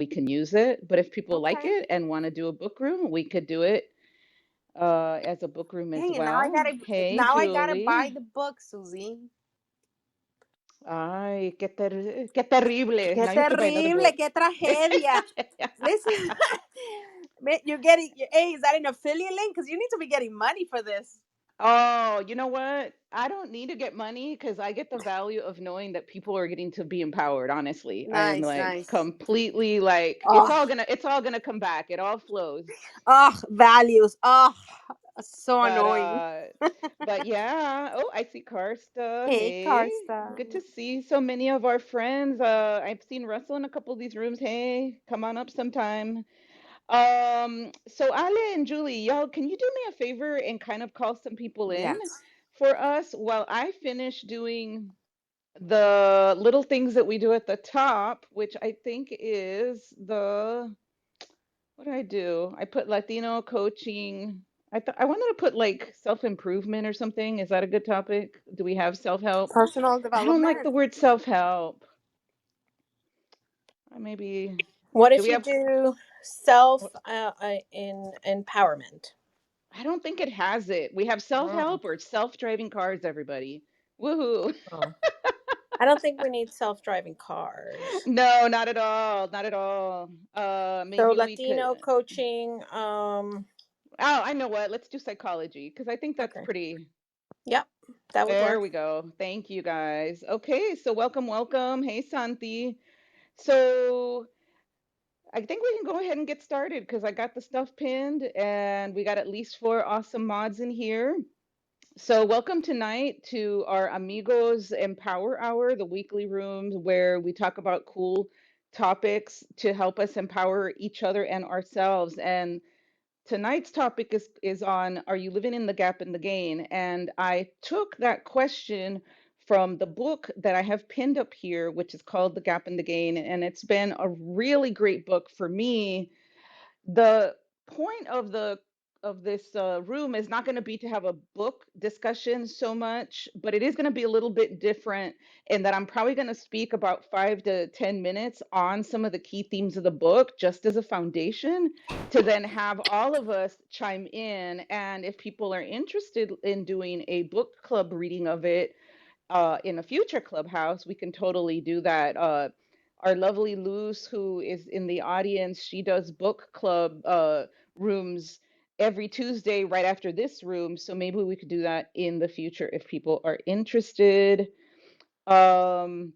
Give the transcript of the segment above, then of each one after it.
we can use it. But if people like Okay. it and want to do a book room, we could do it as a book room as Dang it! Now I well. gotta Hey, now I gotta buy Julie. the book, Susie. Ay, qué terrible. Qué Now you have to buy another terrible, book. qué tragedia. Listen, you're getting. Hey, is that an affiliate link? Because you need to be getting money for this. Oh, you know what? I don't need to get money because I get the value of knowing that people are getting to be empowered, honestly. I am Nice, like nice. completely like Oh, it's all gonna come back. It all flows. oh, values. Oh, so But annoying. uh but yeah. Oh, I see Karsta. Hey, Hey. Karsta. Good to see so many of our friends. I've seen Russell in a couple of these rooms. Hey, come on up sometime. So Ale and Julie, y'all, can you do me a favor and kind of call some people in Yes. for us while I finish doing the little things that we do at the top, which I think is what did I do? I put Latino coaching. I wanted to put like self-improvement or something. Is that a good topic? Do we have self-help? Personal I don't like development. the word self-help. Maybe What do if we you have do self in empowerment? I don't think it has it. We have Oh. self-help or self-driving cars, everybody. Woohoo. Oh. I don't think we need self-driving cars. No, not at all. Not at all. So Maybe we could. Latino coaching. Oh, I know what. Let's do psychology because I think that's Okay. pretty. Yep, that would There work. we go. Thank you guys. Okay, so welcome, welcome. Hey, Santi. So I think we can go ahead and get started because I got the stuff pinned and we got at least four awesome mods in here. So, welcome tonight to our Amigos Empower Hour, the weekly rooms where we talk about cool topics to help us empower each other and ourselves. And tonight's topic is on are you living in the gap and the gain? And I took that question from the book that I have pinned up here, which is called The Gap and the Gain. And it's been a really great book for me. The point of this room is not going to be to have a book discussion so much, but it is going to be a little bit different in that I'm probably going to speak about 5 to 10 minutes on some of the key themes of the book just as a foundation to then have all of us chime in. And if people are interested in doing a book club reading of it, in a future clubhouse, we can totally do that. Our lovely Luz, who is in the audience, she does book club rooms every Tuesday right after this room. So maybe we could do that in the future if people are interested. Um,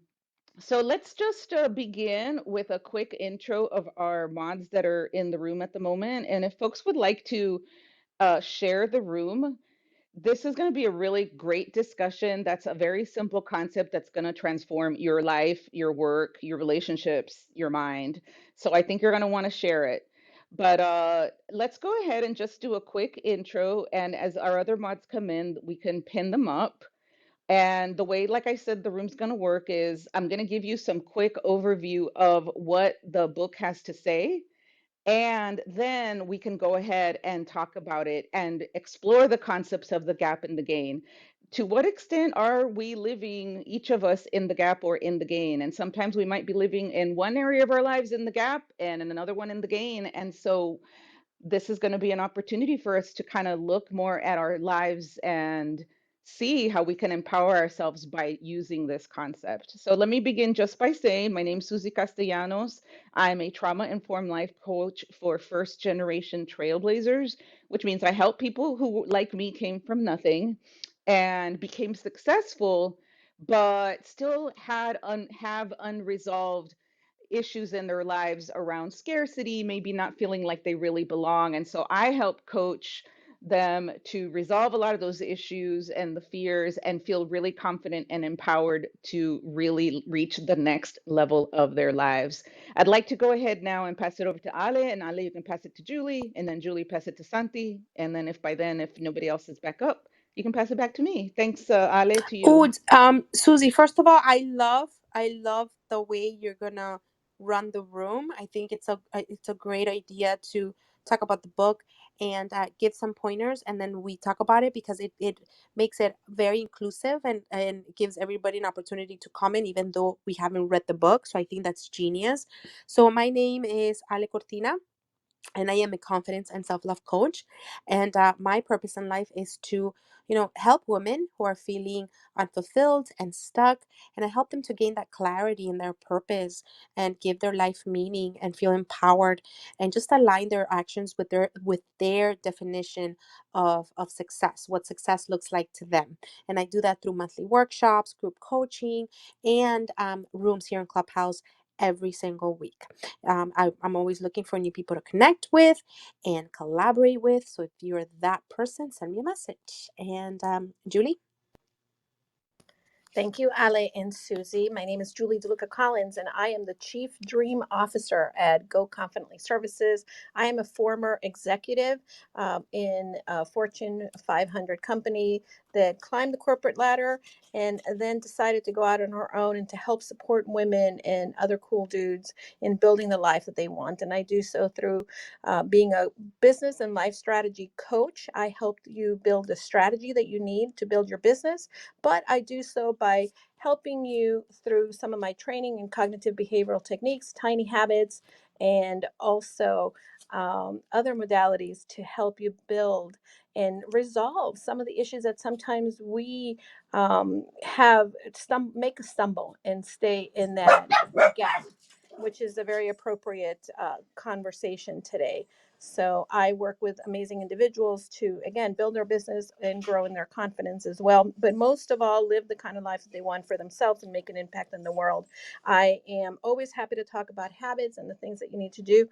so let's just begin with a quick intro of our mods that are in the room at the moment. And if folks would like to share the room, this is going to be a really great discussion. That's a very simple concept that's going to transform your life, your work, your relationships, your mind. So I think you're going to want to share it. But let's go ahead and just do a quick intro. And as our other mods come in, we can pin them up. And the way, like I said, the room's going to work is I'm going to give you some quick overview of what the book has to say, and then we can go ahead and talk about it and explore the concepts of the gap and the gain. To what extent are we living, each of us, in the gap or in the gain? And sometimes we might be living in one area of our lives in the gap and in another one in the gain. And so this is going to be an opportunity for us to kind of look more at our lives and see how we can empower ourselves by using this concept. So let me begin just by saying my name's Susie Castellanos. I'm a trauma informed life coach for first generation trailblazers, which means I help people who, like me, came from nothing and became successful, but still have unresolved issues in their lives around scarcity, maybe not feeling like they really belong. And so I help coach them to resolve a lot of those issues and the fears and feel really confident and empowered to really reach the next level of their lives. I'd like to go ahead now and pass it over to Ale, and Ale, you can pass it to Julie, and then Julie pass it to Santi. And then if by then, if nobody else is back up, you can pass it back to me. Thanks, Ale, to Oh, you. Susie. First of all, I love the way you're gonna run the room. I think it's a great idea to talk about the book, and give some pointers, and then we talk about it because it makes it very inclusive, and gives everybody an opportunity to comment even though we haven't read the book. So I think that's genius. So my name is Ale Cortina, and I am a confidence and self love coach. And my purpose in life is to, help women who are feeling unfulfilled and stuck, and I help them to gain that clarity in their purpose and give their life meaning and feel empowered, and just align their actions with their definition of success, what success looks like to them. And I do that through monthly workshops, group coaching, and rooms here in Clubhouse every single week. I'm always looking for new people to connect with and collaborate with. So if you're that person, send me a message. And Julie? Thank you, Ale and Susie. My name is Julie DeLuca Collins, and I am the Chief Dream Officer at Go Confidently Services. I am a former executive in a Fortune 500 company that climbed the corporate ladder and then decided to go out on her own and to help support women and other cool dudes in building the life that they want. And I do so through being a business and life strategy coach. I help you build the strategy that you need to build your business, but I do so by helping you through some of my training in cognitive behavioral techniques, tiny habits, and also other modalities to help you build and resolve some of the issues that sometimes we make us stumble and stay in that gap, which is a very appropriate conversation today. So I work with amazing individuals to, again, build their business and grow in their confidence as well. But most of all, live the kind of life that they want for themselves and make an impact in the world. I am always happy to talk about habits and the things that you need to do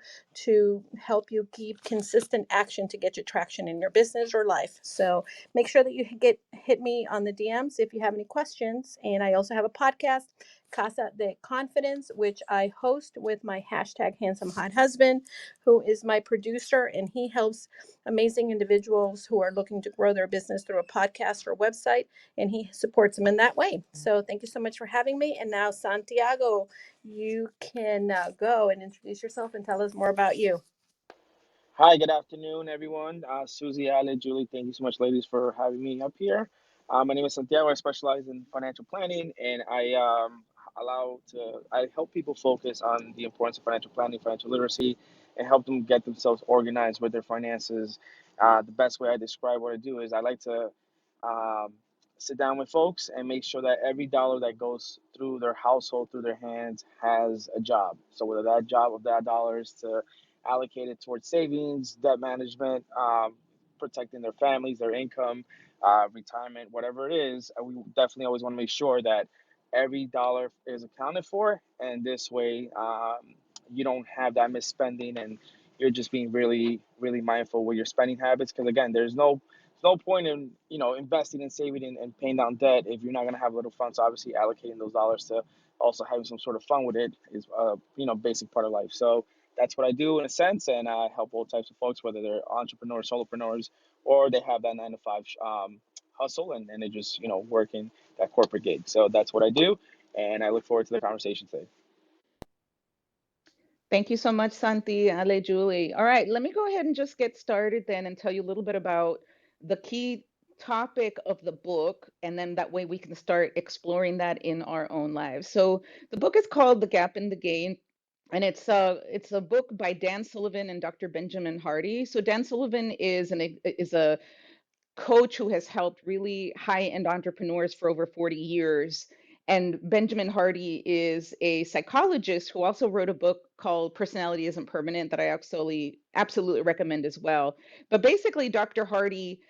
to help you keep consistent action to get you traction in your business or life. So make sure that you hit me on the DMs if you have any questions. And I also have a podcast, Casa de Confidence, which I host with my hashtag handsome hot husband, who is my producer, and he helps amazing individuals who are looking to grow their business through a podcast or website, and he supports them in that way. So thank you so much for having me. And now, Santiago, you can go and introduce yourself and tell us more about you. Hi, good afternoon, everyone. Susie, Ale, Julie, thank you so much, ladies, for having me up here. My name is Santiago. I specialize in financial planning, and I help people focus on the importance of financial planning, financial literacy, and help them get themselves organized with their finances. The best way I describe what I do is I like to um, sit down with folks and make sure that every dollar that goes through their household, through their hands, has a job. So whether that job of that dollar is to allocated towards savings, debt management, protecting their families, their income, retirement, whatever it is. We definitely always want to make sure that every dollar is accounted for, and this way you don't have that misspending, and you're just being really, really mindful with your spending habits. Because again, there's no point in investing and saving and paying down debt if you're not going to have little fun. So obviously, allocating those dollars to also having some sort of fun with it is basic part of life. So that's what I do in a sense, and I help all types of folks, whether they're entrepreneurs, solopreneurs, or they have that 9 to 5 hustle, and they just working that corporate gig. So that's what I do, and I look forward to the conversation today. Thank you so much, Santi, Ale, Julie. All right, let me go ahead and just get started then and tell you a little bit about the key topic of the book, and then that way we can start exploring that in our own lives. So the book is called The Gap in the Gain, and it's a book by Dan Sullivan and Dr. Benjamin Hardy. So Dan Sullivan is a coach who has helped really high-end entrepreneurs for over 40 years. And Benjamin Hardy is a psychologist who also wrote a book called Personality Isn't Permanent that I absolutely recommend as well. But basically, Dr. Hardy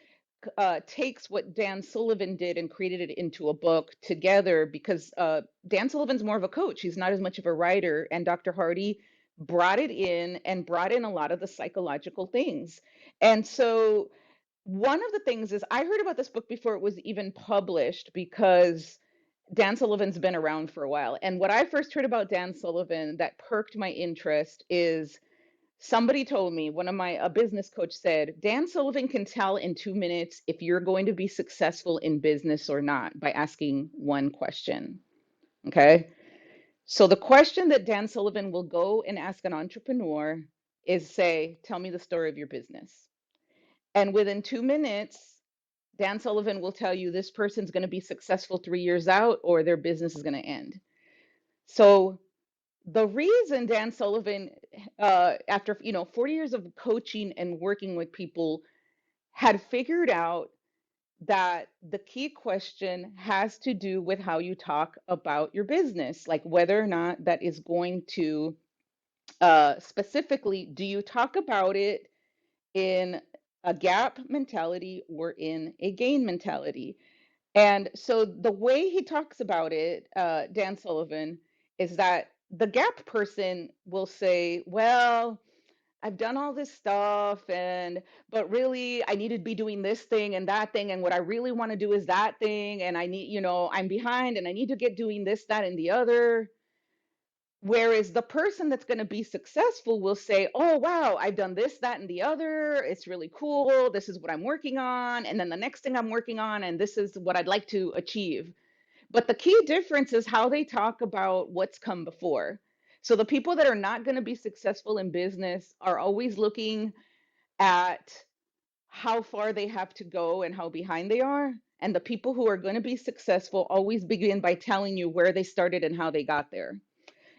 takes what Dan Sullivan did and created it into a book together because Dan Sullivan's more of a coach. He's not as much of a writer. And Dr. Hardy brought it in and brought in a lot of the psychological things. And so one of the things is I heard about this book before it was even published because Dan Sullivan's been around for a while. And what I first heard about Dan Sullivan that perked my interest is somebody told me, a business coach said, Dan Sullivan can tell in 2 minutes if you're going to be successful in business or not by asking one question. Okay. So the question that Dan Sullivan will go and ask an entrepreneur is say, tell me the story of your business. And within 2 minutes, Dan Sullivan will tell you this person's going to be successful 3 years out or their business is going to end. So the reason Dan Sullivan, after 40 years of coaching and working with people, had figured out that the key question has to do with how you talk about your business, like whether or not that is going to, specifically, do you talk about it in a gap mentality or in a gain mentality? And so the way he talks about it, Dan Sullivan, is that the gap person will say, well, I've done all this stuff but really I need to be doing this thing and that thing, and what I really want to do is that thing, and I need, I'm behind and I need to get doing this, that, and the other. Whereas the person that's going to be successful will say, oh, wow, I've done this, that, and the other. It's really cool. This is what I'm working on. And then the next thing I'm working on, and this is what I'd like to achieve. But the key difference is how they talk about what's come before. So the people that are not going to be successful in business are always looking at how far they have to go and how behind they are. And the people who are going to be successful always begin by telling you where they started and how they got there.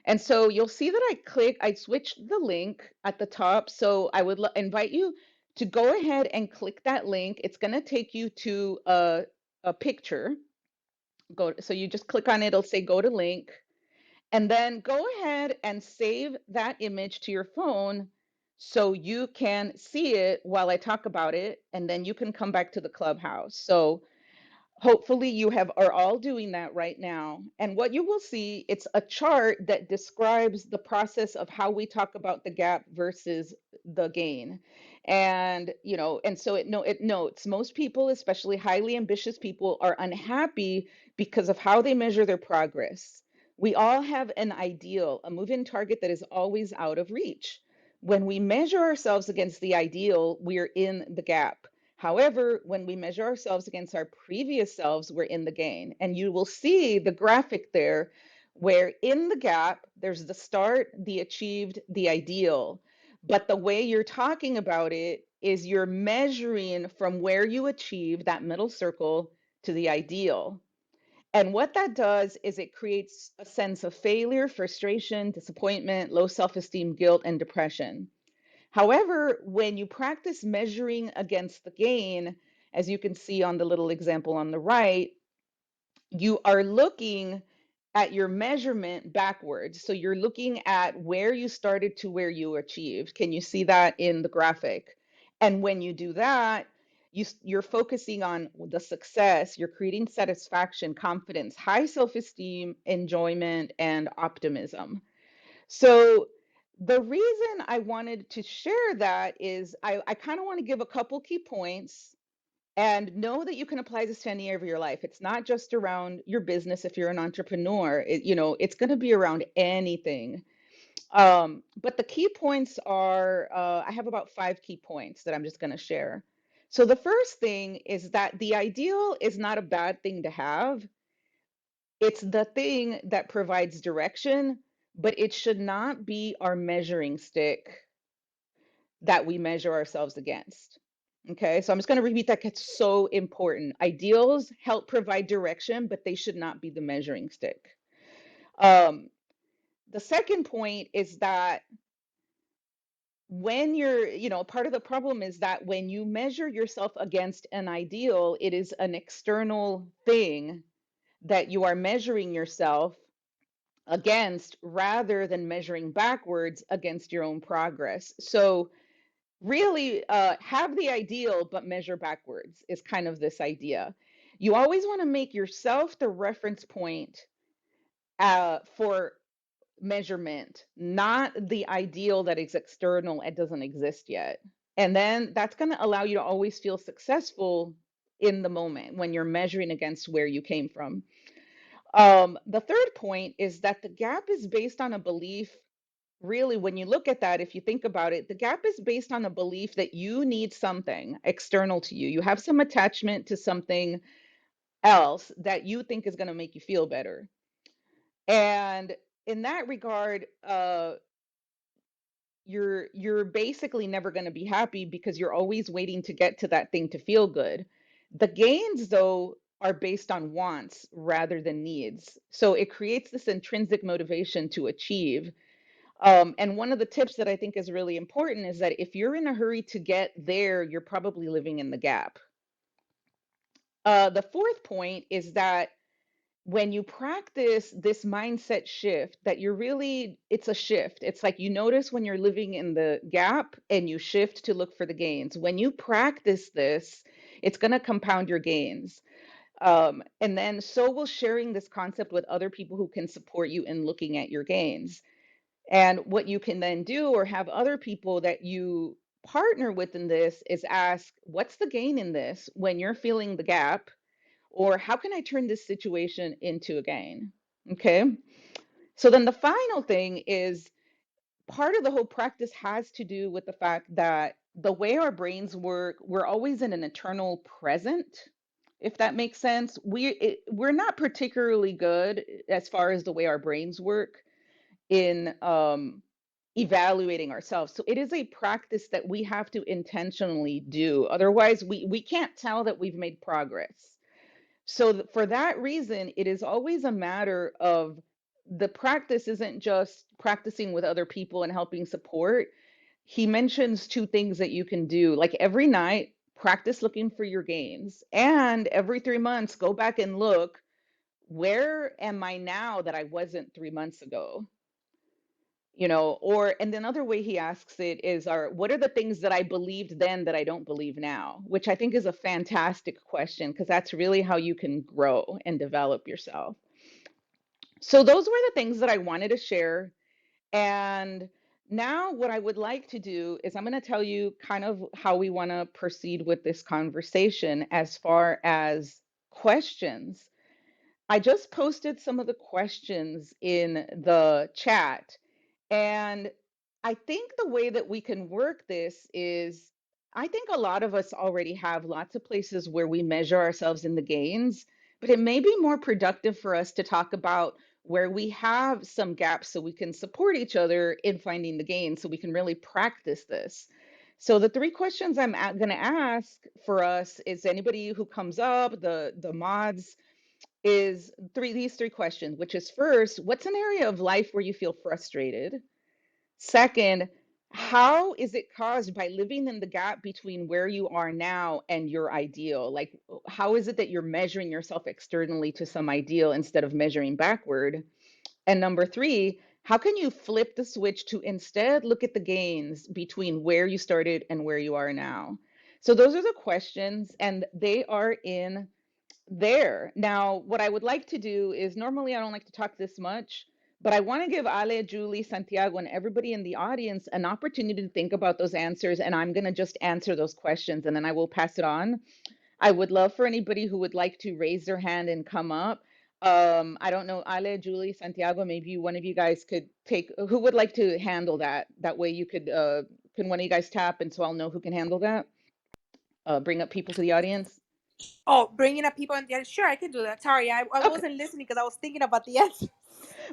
And so you'll see that I switched the link at the top. So I would invite you to go ahead and click that link. It's going to take you to a picture. So you just click on it, it'll say go to link. And then go ahead and save that image to your phone so you can see it while I talk about it. And then you can come back to the clubhouse. So hopefully you are all doing that right now. And what you will see, it's a chart that describes the process of how we talk about the gap versus the gain. And, and so it notes most people, especially highly ambitious people, are unhappy because of how they measure their progress. We all have an ideal, a move-in target that is always out of reach. When we measure ourselves against the ideal, we're in the gap. However, when we measure ourselves against our previous selves, we're in the gain. And you will see the graphic there where in the gap, there's the start, the achieved, the ideal. But the way you're talking about it is you're measuring from where you achieve that middle circle to the ideal. And what that does is it creates a sense of failure, frustration, disappointment, low self esteem, guilt, and depression. However, when you practice measuring against the gain, as you can see on the little example on the right, you are looking at your measurement backwards. So you're looking at where you started to where you achieved. Can you see that in the graphic? And when you do that, you're focusing on the success, you're creating satisfaction, confidence, high self esteem, enjoyment, and optimism. So the reason I wanted to share that is I kind of want to give a couple key points and know that you can apply this to any area of your life. It's not just around your business if you're an entrepreneur. It's going to be around anything. But the key points are, I have about 5 key points that I'm just going to share. So the first thing is that the ideal is not a bad thing to have. It's the thing that provides direction, but it should not be our measuring stick that we measure ourselves against. Okay, so I'm just going to repeat that 'cause it's so important. Ideals help provide direction, but they should not be the measuring stick. Um, the second point is that when part of the problem is that when you measure yourself against an ideal, it is an external thing that you are measuring yourself against rather than measuring backwards against your own progress. So really have the ideal but measure backwards is kind of this idea. You always want to make yourself the reference point for measurement, not the ideal that is external and doesn't exist yet. And then that's going to allow you to always feel successful in the moment when you're measuring against where you came from. The third point is that the gap is based on a belief. Really, when you look at that, if you think about it, the gap is based on a belief that you need something external to you. You have some attachment to something else that you think is going to make you feel better. And in that regard, you're basically never going to be happy because you're always waiting to get to that thing to feel good. The gains, though, are based on wants rather than needs. So it creates this intrinsic motivation to achieve. And one of the tips that I think is really important is that if you're in a hurry to get there, you're probably living in the gap. The fourth point is that when you practice this mindset shift, that you're really, it's a shift. It's like you notice when you're living in the gap and you shift to look for the gains. When you practice this, it's going to compound your gains. And then so will sharing this concept with other people who can support you in looking at your gains. And what you can then do, or have other people that you partner with in this, is ask, what's the gain in this when you're feeling the gap? Or how can I turn this situation into a gain? Okay. So then the final thing is, part of the whole practice has to do with the fact that the way our brains work, we're always in an eternal present, if that makes sense. We're not particularly good as far as the way our brains work in evaluating ourselves. So it is a practice that we have to intentionally do. Otherwise, we can't tell that we've made progress. So for that reason, it is always a matter of, the practice isn't just practicing with other people and helping support. He mentions two things that you can do. Like every night, practice looking for your gains. And every 3 months, go back and look, where am I now that I wasn't 3 months ago? Or, and another way he asks it is, what are the things that I believed then that I don't believe now? Which I think is a fantastic question, because that's really how you can grow and develop yourself. So those were the things that I wanted to share. And now what I would like to do is, I'm going to tell you kind of how we want to proceed with this conversation as far as questions. I just posted some of the questions in the chat. And I think the way that we can work this is, I think a lot of us already have lots of places where we measure ourselves in the gains, but it may be more productive for us to talk about where we have some gaps so we can support each other in finding the gains, so we can really practice this. So the three questions I'm going to ask for us is, anybody who comes up, the mods, is these three questions, which is, first, what's an area of life where you feel frustrated? Second, how is it caused by living in the gap between where you are now and your ideal? Like, how is it that you're measuring yourself externally to some ideal instead of measuring backward? And number three, how can you flip the switch to instead look at the gains between where you started and where you are now? So those are the questions, and they are in there. Now, what I would like to do is, normally I don't like to talk this much, but I want to give Ale, Julie, Santiago, and everybody in the audience an opportunity to think about those answers. And I'm going to just answer those questions and then I will pass it on. I would love for anybody who would like to raise their hand and come up. I don't know, Ale, Julie, Santiago, maybe one of you guys could take, who would like to handle that? That way you could, can one of you guys tap, and so I'll know who can handle that? Bring up people to the audience. Oh, bringing up people in the, sure, I can do that. Sorry, I Okay. wasn't listening because I was thinking about the answer.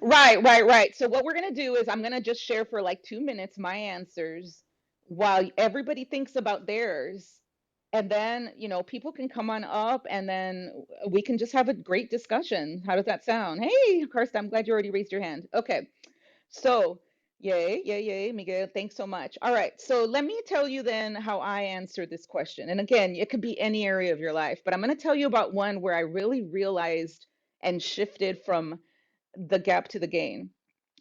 Right. So what we're gonna do is, I'm gonna just share for like 2 minutes my answers while everybody thinks about theirs. And then, people can come on up and then we can just have a great discussion. How does that sound? Hey, Karsta, I'm glad you already raised your hand. Okay. So, yay, Miguel. Thanks so much. All right. So let me tell you then how I answer this question. And again, it could be any area of your life, but I'm going to tell you about one where I really realized and shifted from the gap to the gain.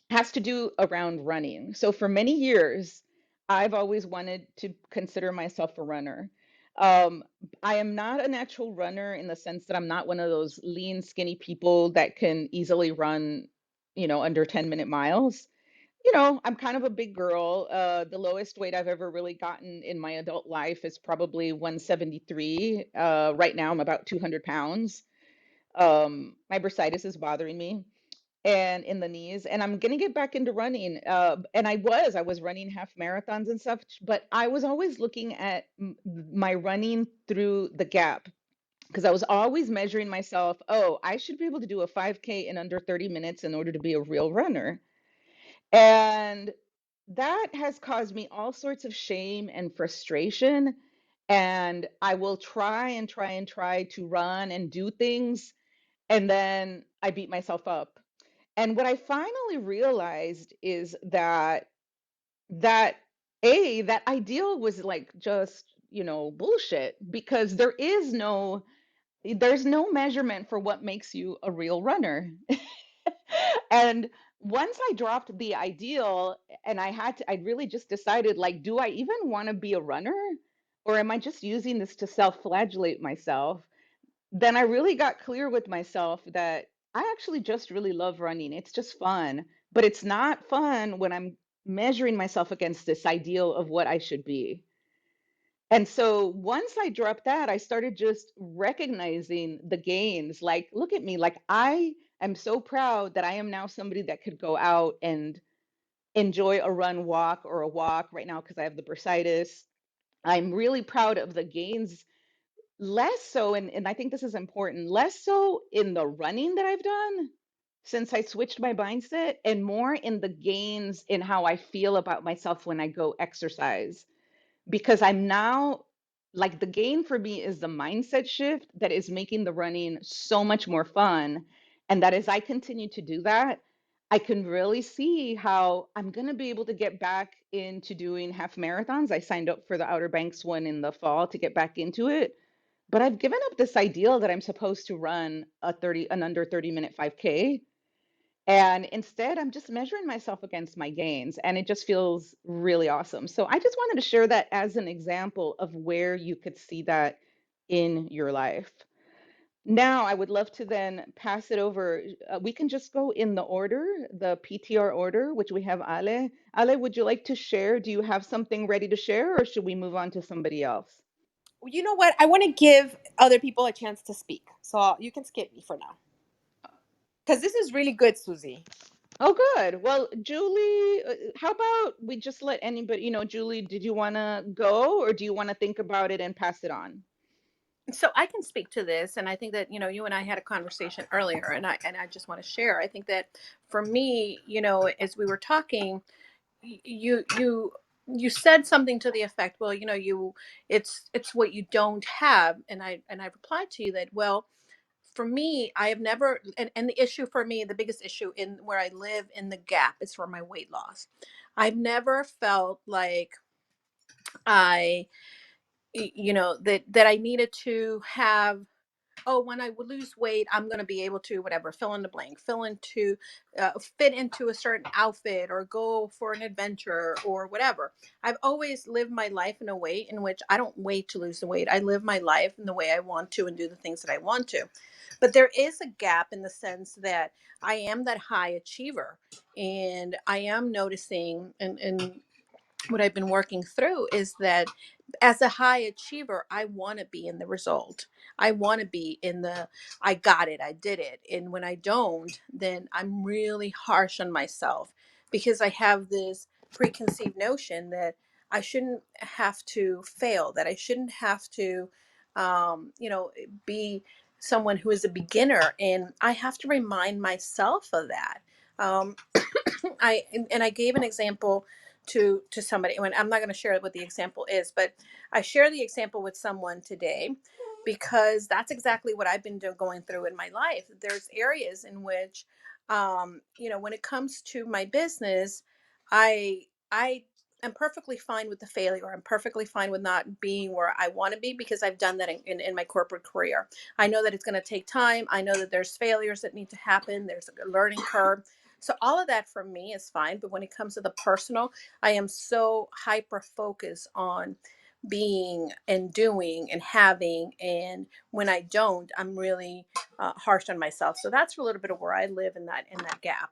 Has to do around running. So for many years, I've always wanted to consider myself a runner. Um, I am not a natural runner in the sense that I'm not one of those lean, skinny people that can easily run, under 10-minute miles. I'm kind of a big girl. The lowest weight I've ever really gotten in my adult life is probably 173. Right now, I'm about 200 pounds. My bursitis is bothering me, and in the knees, and I'm gonna get back into running. And I was running half marathons and stuff, but I was always looking at my running through the gap, because I was always measuring myself. Oh, I should be able to do a 5K in under 30 minutes in order to be a real runner. And that has caused me all sorts of shame and frustration. And I will try and try and try to run and do things, and then I beat myself up. And what I finally realized is that that ideal was like just, bullshit, because there's no measurement for what makes you a real runner. And once I dropped the ideal, and I really just decided, like, do I even want to be a runner, or am I just using this to self-flagellate myself? Then I really got clear with myself that I actually just really love running. It's just fun, but it's not fun when I'm measuring myself against this ideal of what I should be. And so once I dropped that, I started just recognizing the gains. Like, look at me. Like, I am so proud that I am now somebody that could go out and enjoy a run, walk, or a walk right now because I have the bursitis. I'm really proud of the gains, less so, and I think this is important, less so in the running that I've done since I switched my mindset, and more in the gains in how I feel about myself when I go exercise, because I'm now, like, the gain for me is the mindset shift that is making the running so much more fun. And that as I continue to do that, I can really see how I'm going to be able to get back into doing half marathons. I signed up for the Outer Banks one in the fall to get back into it. But I've given up this ideal that I'm supposed to run an under 30-minute 5K. And instead, I'm just measuring myself against my gains, and it just feels really awesome. So I just wanted to share that as an example of where you could see that in your life. Now, I would love to then pass it over. We can just go in the order, the PTR order, which we have Ale. Ale, would you like to share? Do you have something ready to share, or should we move on to somebody else? You know what? I want to give other people a chance to speak. So you can skip me for now. Because this is really good, Susie. Oh, good. Well, Julie, how about we just let anybody, Julie, did you want to go, or do you want to think about it and pass it on? So I can speak to this, and I think that you and I had a conversation earlier, and I just want to share. I think that for me, as we were talking, you said something to the effect, well, it's what you don't have, and I replied to you that, well, for me, I have never, and the issue for me, the biggest issue in where I live in the gap is for my weight loss. I've never felt like I that I needed to have, oh, when I would lose weight, I'm going to be able to, whatever, fill in the blank, fit into a certain outfit or go for an adventure or whatever. I've always lived my life in a way in which I don't wait to lose the weight. I live my life in the way I want to and do the things that I want to. But there is a gap in the sense that I am that high achiever, and I am noticing, and what I've been working through is that as a high achiever, I want to be in the result. I want to be in the, I got it, I did it. And when I don't, then I'm really harsh on myself because I have this preconceived notion that I shouldn't have to fail, that I shouldn't have to, be someone who is a beginner. And I have to remind myself of that. Um, I gave an example to somebody, and I'm not going to share what the example is, but I share the example with someone today because that's exactly what I've been going through in my life. There's areas in which, when it comes to my business, I am perfectly fine with the failure. I'm perfectly fine with not being where I want to be because I've done that in my corporate career. I know that it's going to take time. I know that there's failures that need to happen. There's a learning curve. So all of that for me is fine. But when it comes to the personal, I am so hyper focused on being and doing and having. And when I don't, I'm really harsh on myself. So that's a little bit of where I live in that gap.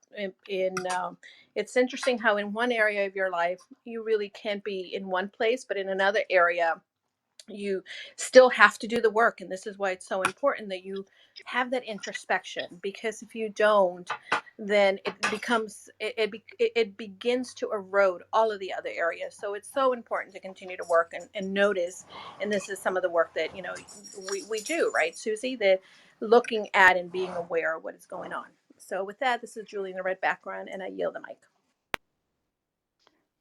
It's interesting how in one area of your life you really can't be in one place, but in another area you still have to do the work. And this is why it's so important that you have that introspection, because if you don't, then it begins to erode all of the other areas. So it's so important to continue to work and notice. And this is some of the work that we do, right, Susie, that looking at and being aware of what is going on. So with that, this is Julie in the red background, and I yield the mic.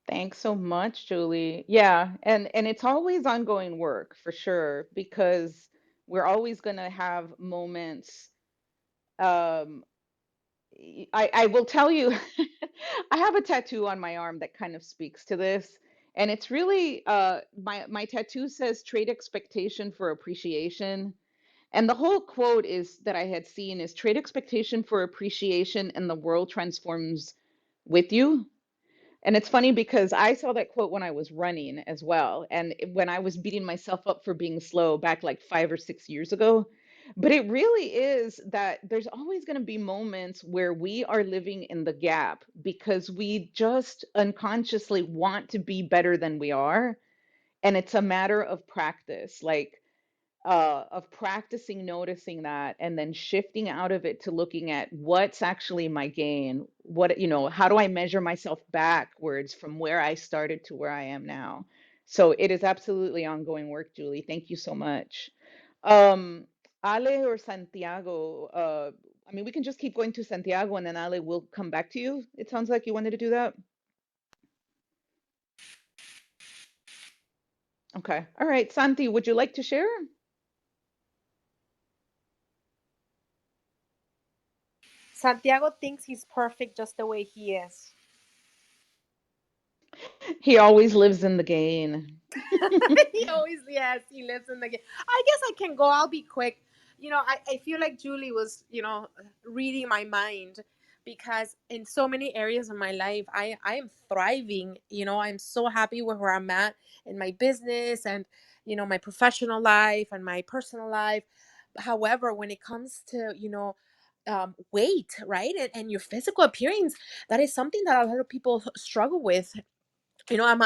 Thanks so much, Julie. Yeah, and it's always ongoing work for sure because we're always going to have moments. um I will tell you, I have a tattoo on my arm that kind of speaks to this, and it's really my tattoo says trade expectation for appreciation. And the whole quote is that I had seen is trade expectation for appreciation and the world transforms with you. And it's funny because I saw that quote when I was running as well, and when I was beating myself up for being slow back like 5 or 6 years ago. But it really is that there's always going to be moments where we are living in the gap because we just unconsciously want to be better than we are. And it's a matter of practice. Like of practicing noticing that and then shifting out of it to looking at what's actually my gain. What, how do I measure myself backwards from where I started to where I am now? So it is absolutely ongoing work, Julie. Thank you so much. Um, Ale or Santiago, I mean, we can just keep going to Santiago and then Ale will come back to you. It sounds like you wanted to do that. Okay. All right. Santi, would you like to share? Santiago thinks he's perfect just the way he is. He always lives in the gain. He always, yes, he lives in the game. I guess I can go. I'll be quick. I feel like Julie was, reading my mind because in so many areas of my life, I am thriving. I'm so happy with where I'm at in my business and, my professional life and my personal life. However, when it comes to, weight, right? And your physical appearance, that is something that a lot of people struggle with. I'm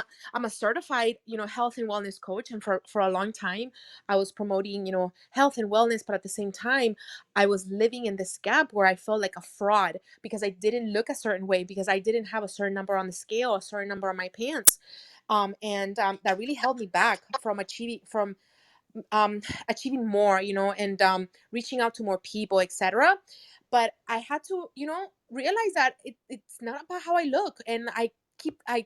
a certified health and wellness coach, and for a long time I was promoting health and wellness, but at the same time I was living in this gap where I felt like a fraud because I didn't look a certain way, because I didn't have a certain number on the scale, a certain number on my pants. And that really held me back from achieving more, and reaching out to more people, etc. But I had to, realize that it's not about how I look. And I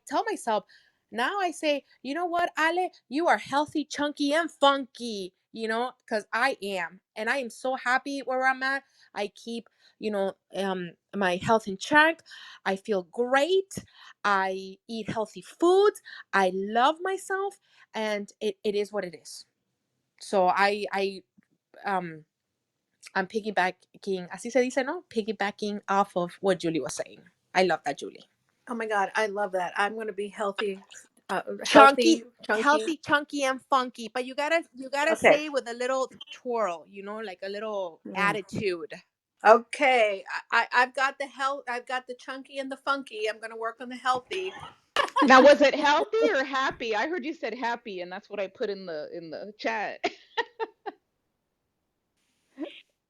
tell myself now, I say, you know what, Ale, you are healthy, chunky, and funky, because I am. And I am so happy where I'm at. I keep, my health in check. I feel great. I eat healthy foods. I love myself. And it is what it is. So um I'm piggybacking, así se dice, no? Piggybacking off of what Julie was saying. I love that, Julie. Oh my God, I love that. I'm going to be healthy, Chunky, chunky. healthy, chunky, and funky. But you gotta Okay. say with a little twirl, like a little Mm. attitude. Okay. I've got the health. I've got the chunky and the funky. I'm going to work on the healthy. Now, was it healthy or happy? I heard you said happy, and that's what I put in the chat.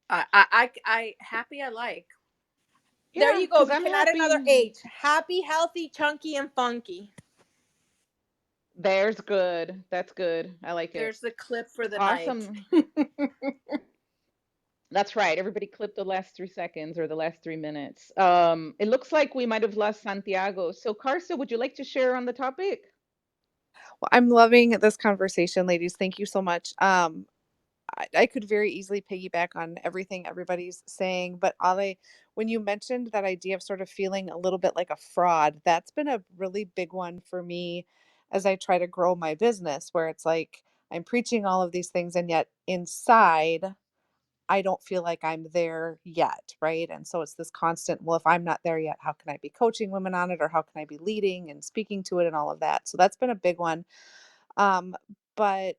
Happy. I like. There Yeah, you go. because We I'm can add another happy. H. Happy, healthy, chunky, and funky. There's good. That's good. I like it. There's the clip for the night. Awesome. That's right. Everybody clip the last 3 seconds or the last 3 minutes. It looks like we might have lost Santiago. So, Karsta, would you like to share on the topic? Well, I'm loving this conversation, ladies. Thank you so much. I could very easily piggyback on everything everybody's saying, but Ale, when you mentioned that idea of sort of feeling a little bit like a fraud, that's been a really big one for me as I try to grow my business, where it's like I'm preaching all of these things, and yet inside, I don't feel like I'm there yet, right? And so it's this constant, well, if I'm not there yet, how can I be coaching women on it, or how can I be leading and speaking to it and all of that? So that's been a big one. Um, but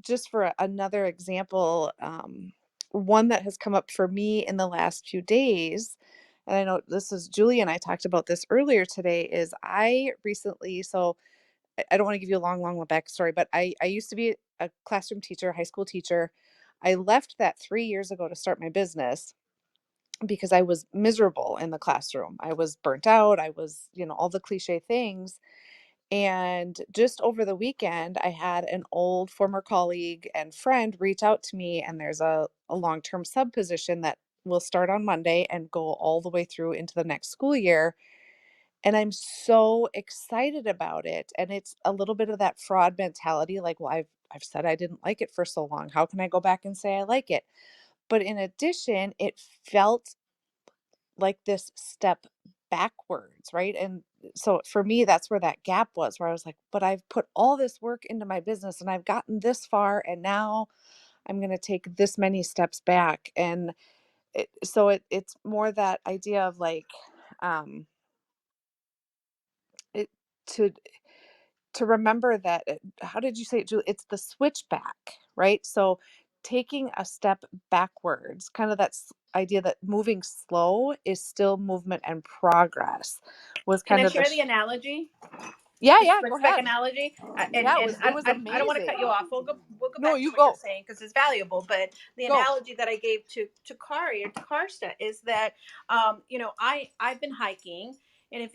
just for another example, one that has come up for me in the last few days, and I know this is Julie and I talked about this earlier today, is I recently, so I don't want to give you a long backstory, but I used to be a classroom teacher, high school teacher. I left that 3 years ago to start my business because I was miserable in the classroom. I was burnt out. I was, all the cliche things. And just over the weekend, I had an old former colleague and friend reach out to me, and there's a long term sub position that will start on Monday and go all the way through into the next school year. And I'm so excited about it. And it's a little bit of that fraud mentality, like, well, I've said I didn't like it for so long. How can I go back and say I like it? But in addition, it felt like this step backwards, right? And so for me, that's where that gap was, where I was like, but I've put all this work into my business and I've gotten this far, and now I'm going to take this many steps back. And it's more that idea of like, um, it to remember that how did you say it, Julie? It's the switchback, right? So taking a step backwards, kind of that idea that moving slow is still movement and progress was Can kind I of the share the analogy? yeah, The yeah, go switchback ahead. analogy, and Yeah, and it was I don't want to cut amazing. you off. We'll go No, back to you what you're go. saying because it's valuable. But the Go. analogy that I gave to Kari or to Karsta is that I've been hiking, and if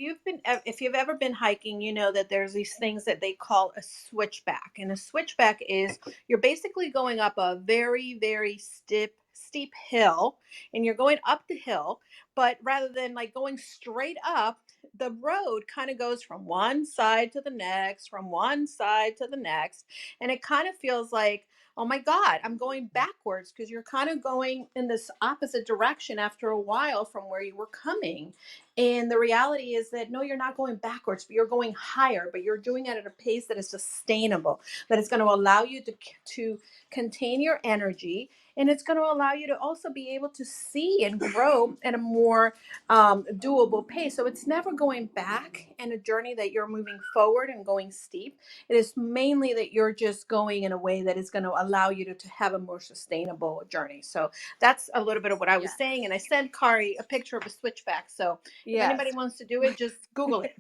you've ever been hiking, you know that there's these things that they call a switchback, and a switchback is you're basically going up a very steep hill, and you're going up the hill, but rather than like going straight up, the road kind of goes from one side to the next, from one side to the next. And it kind of feels like, oh my God, I'm going backwards because you're kind of going in this opposite direction after a while from where you were coming. And the reality is that no, you're not going backwards, but you're going higher, but you're doing it at a pace that is sustainable, that is going to allow you to contain your energy. And it's going to allow you to also be able to see and grow at a more doable pace. So it's never going back in a journey that you're moving forward and going steep. It is mainly that you're just going in a way that is going to allow you to have a more sustainable journey. So that's a little bit of what I was Yes. saying. And I sent Kari a picture of a switchback. So if anybody Yes. wants to do it, just Google it.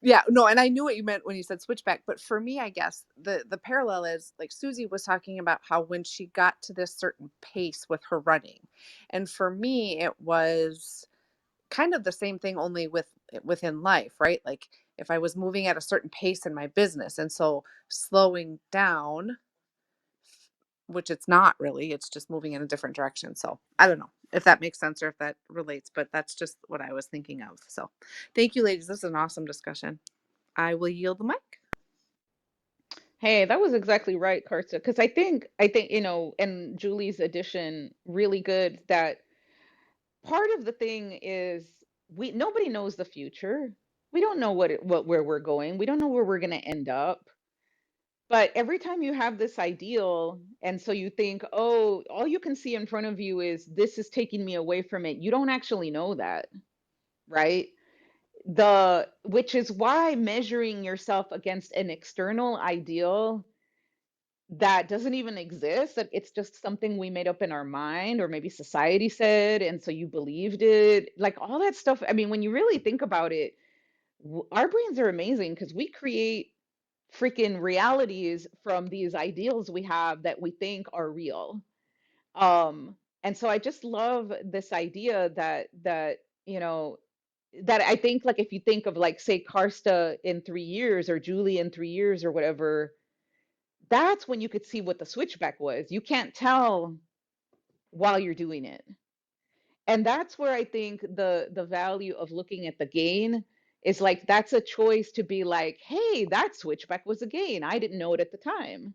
Yeah, no, and I knew what you meant when you said switchback, but for me, I guess the parallel is like Susie was talking about how when she got to this certain pace with her running. And for me, it was kind of the same thing only within life, right? Like if I was moving at a certain pace in my business, and so slowing down, which it's not really, it's just moving in a different direction. So I don't know if that makes sense or if that relates, but that's just what I was thinking of. So thank you, ladies. This is an awesome discussion. I will yield the mic. Hey, that was exactly right, Karsta. Because I think, and Julie's addition really good that part of the thing is we nobody knows the future. We don't know what where we're going. We don't know where we're going to end up. But every time you have this ideal, and so you think, oh, all you can see in front of you is this is taking me away from it. You don't actually know that, right? The which is why measuring yourself against an external ideal that doesn't even exist, that it's just something we made up in our mind or maybe society said and so you believed it, like all that stuff. I mean, when you really think about it, our brains are amazing because we create freaking realities from these ideals we have that we think are real. And so I just love this idea that you know that I think, like, if you think of, like, say Karsta in 3 years or Julie in 3 years or whatever, that's when you could see what the switchback was. You can't tell while you're doing it. And that's where I think the value of looking at the gain is, like, that's a choice to be like, hey, that switchback was a gain. I didn't know it at the time.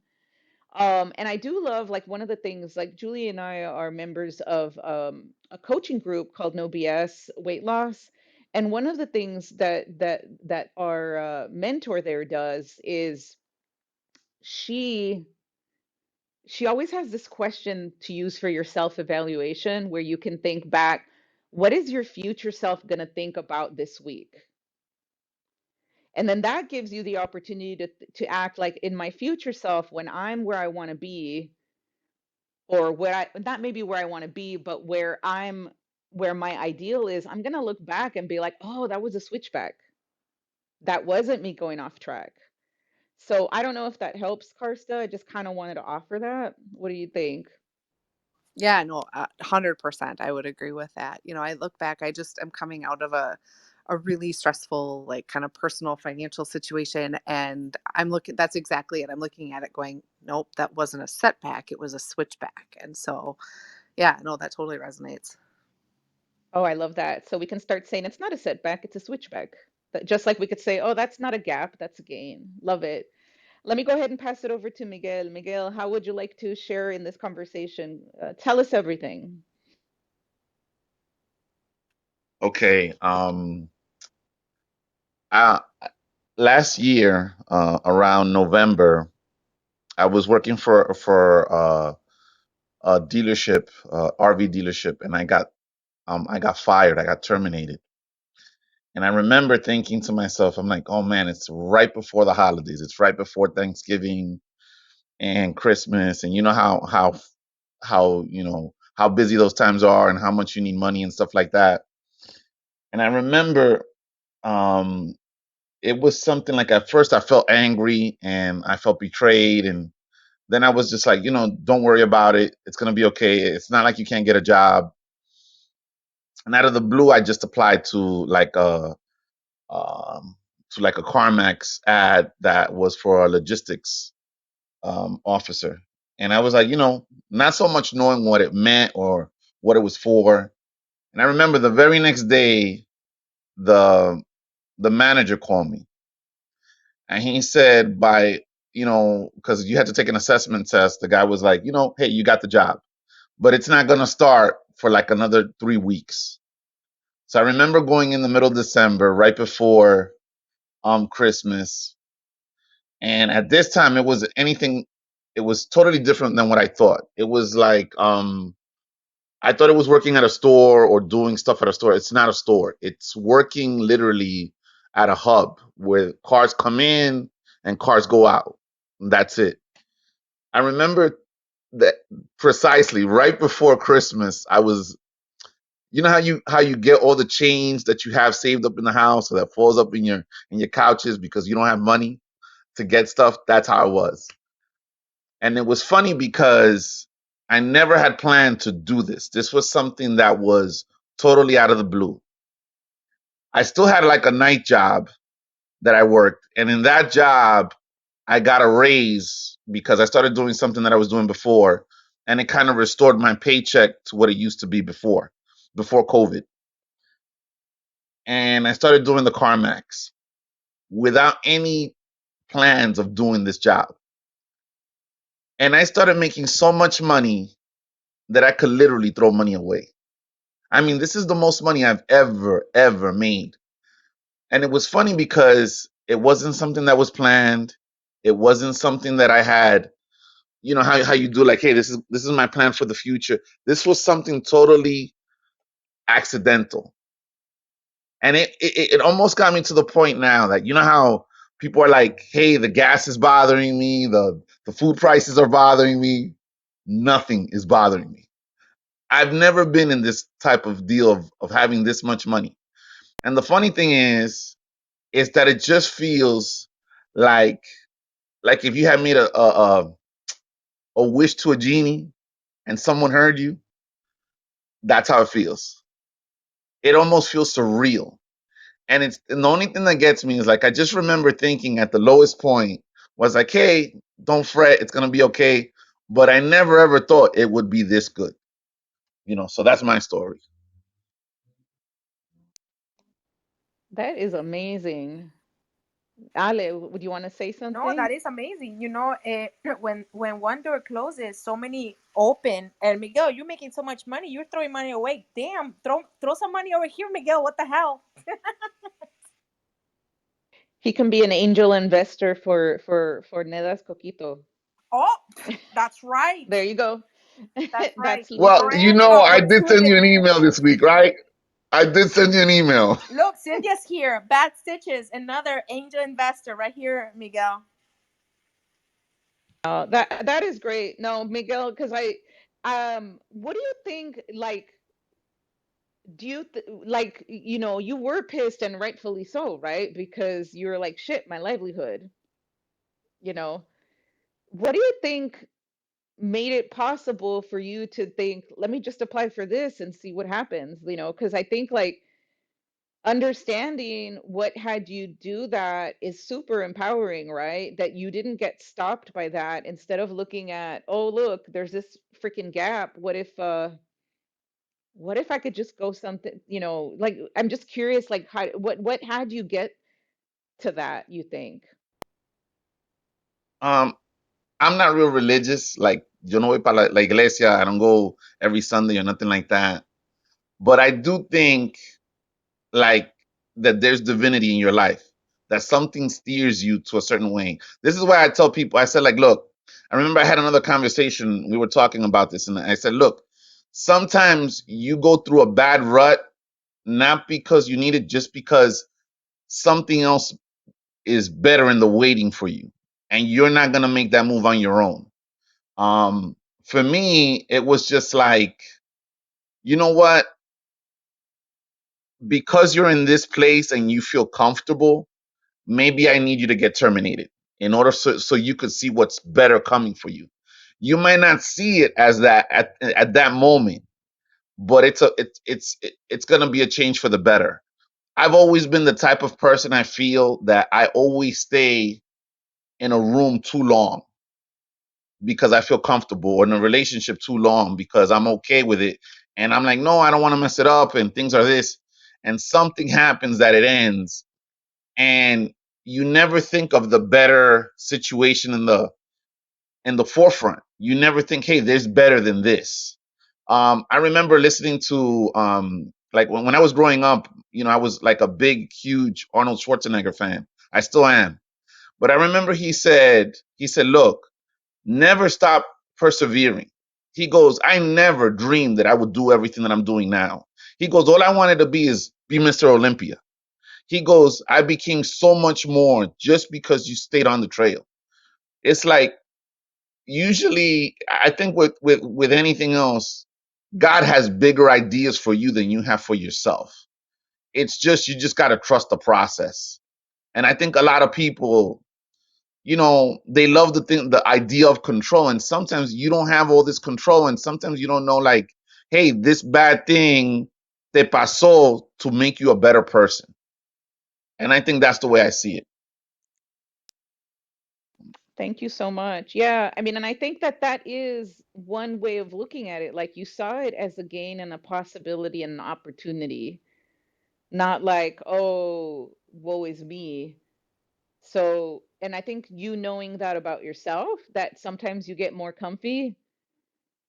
And I do love, like, one of the things, like, Julie and I are members of a coaching group called No BS Weight Loss. And one of the things that our mentor there does is she she always has this question to use for your self-evaluation where you can think back, what is your future self going to think about this week? And then that gives you the opportunity to act like, in my future self, when I'm where I want to be, or where I not maybe where I want to be, but where my ideal is, I'm going to look back and be like, oh, that was a switchback. That wasn't me going off track. So I don't know if that helps, Karsta. I just kind of wanted to offer that. What do you think? Yeah, no, 100%. I would agree with that. I look back, I just am coming out of a really stressful, like kind of personal financial situation. And that's exactly it. I'm looking at it going, nope, that wasn't a setback. It was a switchback. And so, yeah, no, that totally resonates. Oh, I love that. So we can start saying it's not a setback, it's a switchback. Just like we could say, oh, that's not a gap, that's a gain. Love it. Let me go ahead and pass it over to Miguel. Miguel, how would you like to share in this conversation? Tell us everything. Okay. Uh, Last year, around November, I was working for a dealership, RV dealership, and I got fired. I got terminated. And I remember thinking to myself, I'm like, oh man, it's right before the holidays. It's right before Thanksgiving and Christmas, and you know how how busy those times are and how much you need money and stuff like that. And I remember um it was something like at first I felt angry and I felt betrayed, and then I was just like, don't worry about it. It's gonna be okay. It's not like you can't get a job. And out of the blue, I just applied um, to like a CarMax ad that was for a logistics officer. And I was like, not so much knowing what it meant or what it was for. And I remember the very next day, the the manager called me and he said, because you had to take an assessment test, the guy was like, hey, you got the job, but it's not going to start for like another 3 weeks. So I remember going in the middle of December, right before Christmas. And at this time, it was totally different than what I thought. It was like, I thought it was working at a store or doing stuff at a store. It's not a store. It's working literally at a hub where cars come in and cars go out. That's it. I remember that precisely right before Christmas, how you get all the change that you have saved up in the house, so that falls up in your couches because you don't have money to get stuff. That's how it was. And it was funny because I never had planned to do this. This was something that was totally out of the blue. I still had like a night job that I worked. And in that job, I got a raise because I started doing something that I was doing before. And it kind of restored my paycheck to what it used to be before COVID. And I started doing the CarMax without any plans of doing this job. And I started making so much money that I could literally throw money away. I mean, this is the most money I've ever made. And it was funny because it wasn't something that was planned. It wasn't something that I had, how you do like, hey, this is my plan for the future. This was something totally accidental. And it almost got me to the point now that how people are like, hey, the gas is bothering me, the food prices are bothering me. Nothing is bothering me. I've never been in this type of deal of having this much money. And the funny thing is that it just feels like if you had made a wish to a genie and someone heard you. That's how it feels. It almost feels surreal. And the only thing that gets me is like I just remember thinking at the lowest point was like, hey, don't fret, it's gonna be okay. But I never ever thought it would be this good. So that's my story. That is amazing. Ale, would you want to say No, that something? is amazing. When one door closes, so many open. And Miguel, you're making so much money. You're throwing money away. Damn, throw some money over here, Miguel. What the hell? He can be an angel investor for Neda's Coquito. Oh, that's right. There you go. That's right. That's Well, Lisa's Grand I did send you an opportunity. email this week, right? I did send you an email. Look, Cynthia's here. Bad Stitches, another angel investor right here, Miguel. that is great. No, Miguel, because what do you think? Like, do you like you were pissed and rightfully so, right? Because you're like, shit, my livelihood. You know, what do you think made it possible for you to think, let me just apply for this and see what happens? Because I think like understanding what had you do that is super empowering, right? That you didn't get stopped by that. Instead of looking at, oh look, there's this freaking gap, what if I could just go something, like I'm just curious, like how what had you get to that, you think? Um, I'm not real religious. Like, yo no voy para la iglesia. I don't go every Sunday or nothing like that. But I do think like that there's divinity in your life, that something steers you to a certain way. This is why I tell people, I said, like, look, I remember I had another conversation. We were talking about this, and I said, look, sometimes you go through a bad rut, not because you need it, just because something else is better in the waiting for you. And you're not going to make that move on your own. For me, it was just like, you know what? Because you're in this place and you feel comfortable, maybe I need you to get terminated in order so you could see what's better coming for you. You might not see it as that at that moment, but it's going to be a change for the better. I've always been the type of person, I feel, that I always stay in a room too long because I feel comfortable, or in a relationship too long because I'm okay with it. And I'm like, no, I don't want to mess it up, and things are this. And something happens that it ends, and you never think of the better situation in the forefront. You never think, hey, there's better than this. I remember listening to like when I was growing up, I was like a big, huge Arnold Schwarzenegger fan. I still am. But I remember he said, look, never stop persevering. He goes, I never dreamed that I would do everything that I'm doing now. He goes, all I wanted to be is be Mr. Olympia. He goes, I became so much more just because you stayed on the trail. It's like, usually, I think with anything else, God has bigger ideas for you than you have for yourself. It's just, you just got to trust the process. And I think a lot of people, they love the idea of control, and sometimes you don't have all this control, and sometimes you don't know, like, hey, this bad thing te pasó to make you a better person. And I think that's the way I see it. Thank you so much. Yeah, I mean, and I think that that is one way of looking at it. Like you saw it as a gain and a possibility and an opportunity, not like, oh, woe is me. So, and I think you knowing that about yourself, that sometimes you get more comfy,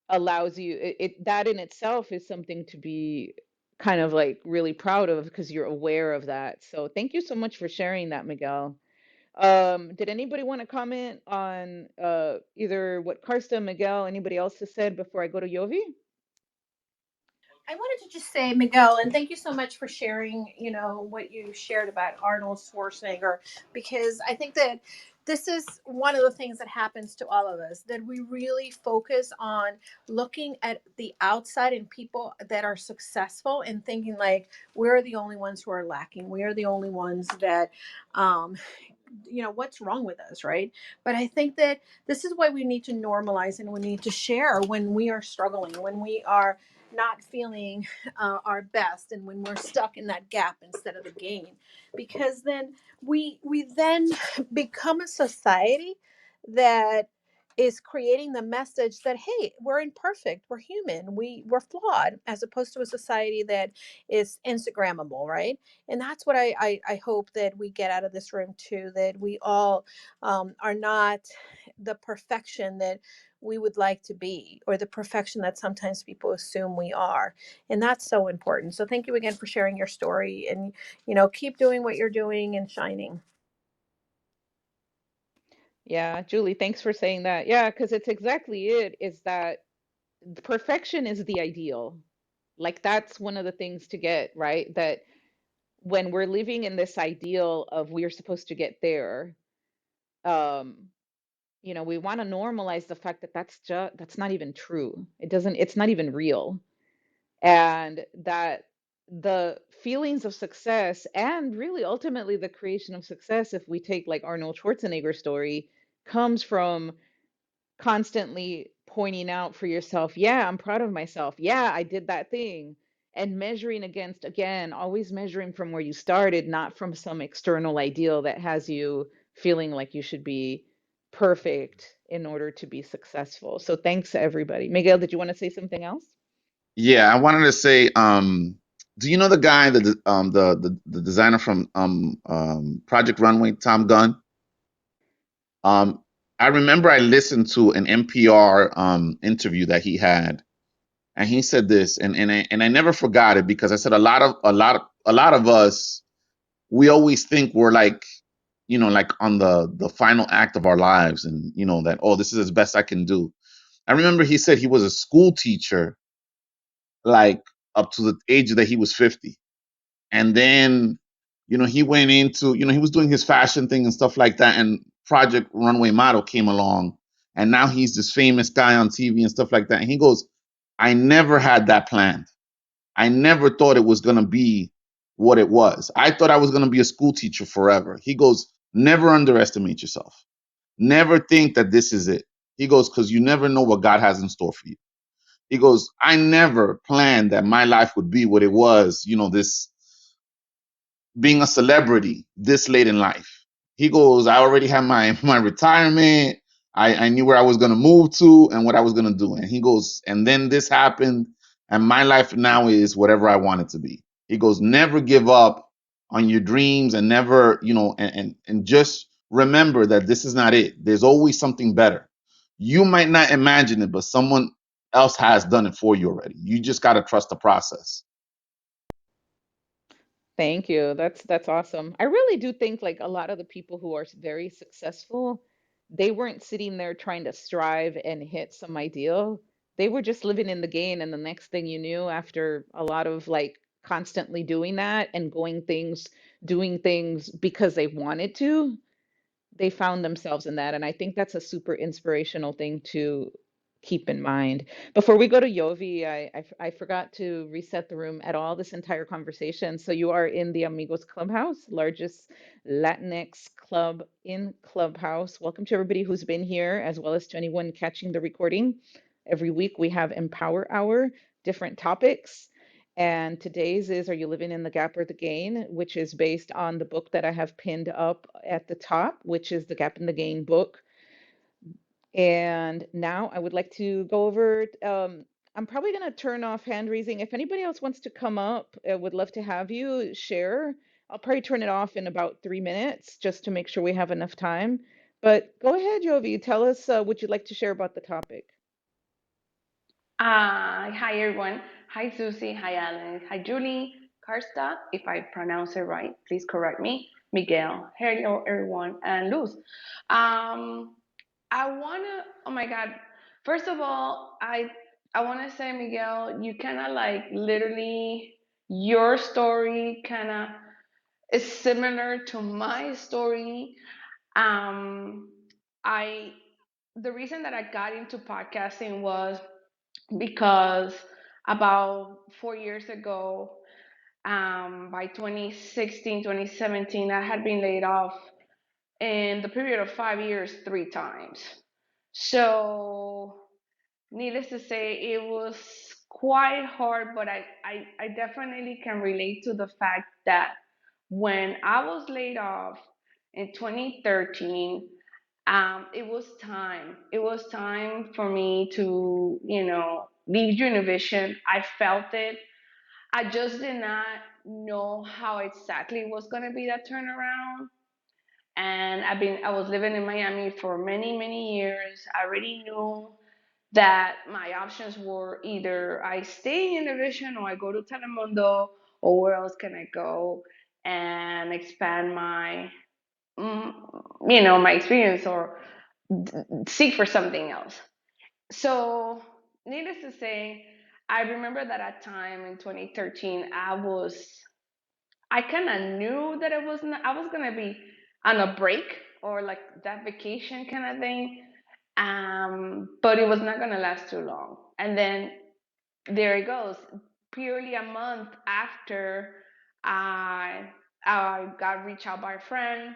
allows you, that in itself is something to be kind of like really proud of because you're aware of that. So, thank you so much for sharing that, Miguel. Did anybody want to comment on either what Karsta, Miguel, anybody else has said before I go to Yovi? I wanted to just say, Miguel, and thank you so much for sharing, what you shared about Arnold Schwarzenegger, because I think that this is one of the things that happens to all of us, that we really focus on looking at the outside and people that are successful and thinking like we're the only ones who are lacking. We are the only ones that, um, what's wrong with us, right? But I think that this is why we need to normalize and we need to share when we are struggling, when we are not feeling our best, and when we're stuck in that gap instead of the gain, because then we then become a society that is creating the message that, hey, we're imperfect, we're human, we're flawed, as opposed to a society that is Instagrammable, right? And that's what I hope that we get out of this room too, that we all are not the perfection that we would like to be, or the perfection that sometimes people assume we are. And that's so important. So thank you again for sharing your story, and keep doing what you're doing and shining. Yeah, Julie, thanks for saying that. Yeah, because it's exactly it, is that perfection is the ideal. Like that's one of the things to get, right? That when we're living in this ideal of we're supposed to get there, um, we want to normalize the fact that that's not even true. It's not even real. And that the feelings of success and really ultimately the creation of success, if we take like Arnold Schwarzenegger's story, comes from constantly pointing out for yourself, yeah, I'm proud of myself. Yeah, I did that thing. And measuring against, again, always measuring from where you started, not from some external ideal that has you feeling like you should be perfect in order to be successful. So thanks to everybody. Miguel, did you want to say something else? Yeah, I wanted to say, Do you know the guy, the designer from Project Runway, Tom Gunn? Um, I remember I listened to an NPR interview that he had, and he said this, and I never forgot it because I said a lot of us, we always think we're like, like on the final act of our lives, and that, oh, this is as best I can do. I remember he said he was a school teacher, like up to the age that he was 50. And then, he went into, he was doing his fashion thing and stuff like that. And Project Runway Model came along. And now he's this famous guy on TV and stuff like that. And he goes, I never had that planned. I never thought it was going to be what it was. I thought I was going to be a school teacher forever. He goes, never underestimate yourself. Never think that this is it. He goes, because you never know what God has in store for you. He goes, I never planned that my life would be what it was, this being a celebrity this late in life. He goes, I already had my retirement. I knew where I was gonna move to and what I was gonna do. And he goes, and then this happened, and my life now is whatever I want it to be. He goes, never give up on your dreams, and never, and just remember that this is not it. There's always something better. You might not imagine it, but someone else has done it for you already. You just gotta trust the process. Thank you. That's awesome. I really do think like a lot of the people who are very successful, they weren't sitting there trying to strive and hit some ideal. They were just living in the game, and the next thing you knew, after a lot of like constantly doing that and doing things because they wanted to, they found themselves in that. And I think that's a super inspirational thing to keep in mind. Before we go to Yovi, I forgot to reset the room at all this entire conversation. So you are in the Amigos Clubhouse, largest Latinx club in Clubhouse. Welcome to everybody who's been here, as well as to anyone catching the recording. Every week we have Empower Hour, different topics. And today's is Are You Living in the Gap or the Gain, which is based on the book that I have pinned up at the top, which is the Gap and the Gain book. And now I would like to go over, I'm probably going to turn off hand raising. If anybody else wants to come up, I would love to have you share. I'll probably turn it off in about 3 minutes just to make sure we have enough time. But go ahead, Jovi, tell us what you'd like to share about the topic. Hi everyone. Hi Susie. Hi Alan. Hi Julie. Karsta. If I pronounce it right, please correct me. Miguel. Hello everyone. And Luz. I wanna. Oh my God. First of all, I wanna say Miguel, you kind of like literally your story kind of is similar to my story. Um, I the reason that I got into podcasting was because about 4 years ago, by 2016, 2017, I had been laid off in the period of 5 years 3 times. So, needless to say, it was quite hard, but I definitely can relate to the fact that when I was laid off in 2013, it was time. It was time for me to, leave Univision. I felt it. I just did not know how exactly it was gonna be that turnaround. And I was living in Miami for many, many years. I already knew that my options were either I stay in Univision or I go to Telemundo, or where else can I go and expand mm, my experience, or seek for something else. So, needless to say, I remember that at time in 2013, I kind of knew that I was gonna be on a break or like that vacation kind of thing, but it was not gonna last too long. And then there it goes. Purely a month after I I got reached out by a friend.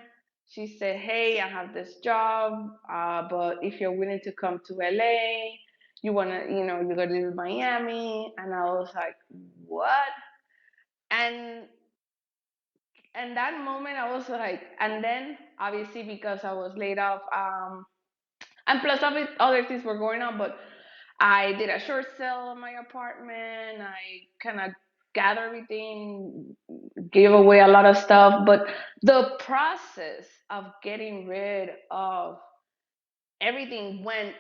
She said, "Hey, I have this job, but if you're willing to come to LA, you're gonna live in Miami." And I was like, "What?" And that moment, I was like, and then obviously because I was laid off, and plus other things were going on, but I did a short sale on my apartment. I kind of gather everything, gave away a lot of stuff. But the process of getting rid of everything went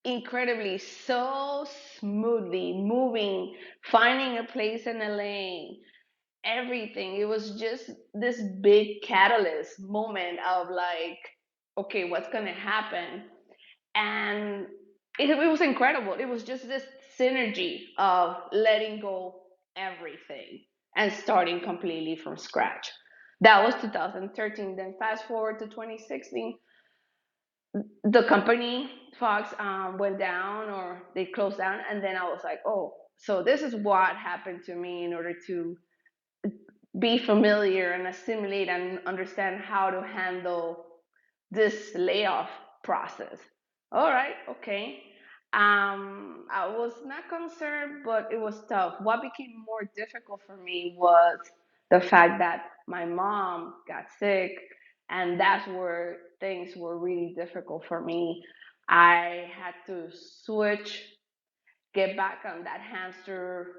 incredibly so smoothly, moving, finding a place in LA, everything. It was just this big catalyst moment of like, okay, what's gonna happen? And it was incredible. It was just this synergy of letting go everything and starting completely from scratch. That was 2013. Then fast forward to 2016, the company Fox went down or they closed down, and then I was like, oh, so this is what happened to me in order to be familiar and assimilate and understand how to handle this layoff process. All right, okay. I was not concerned, but it was tough. What became more difficult for me was the fact that my mom got sick, and that's where things were really difficult for me. I had to switch, get back on that hamster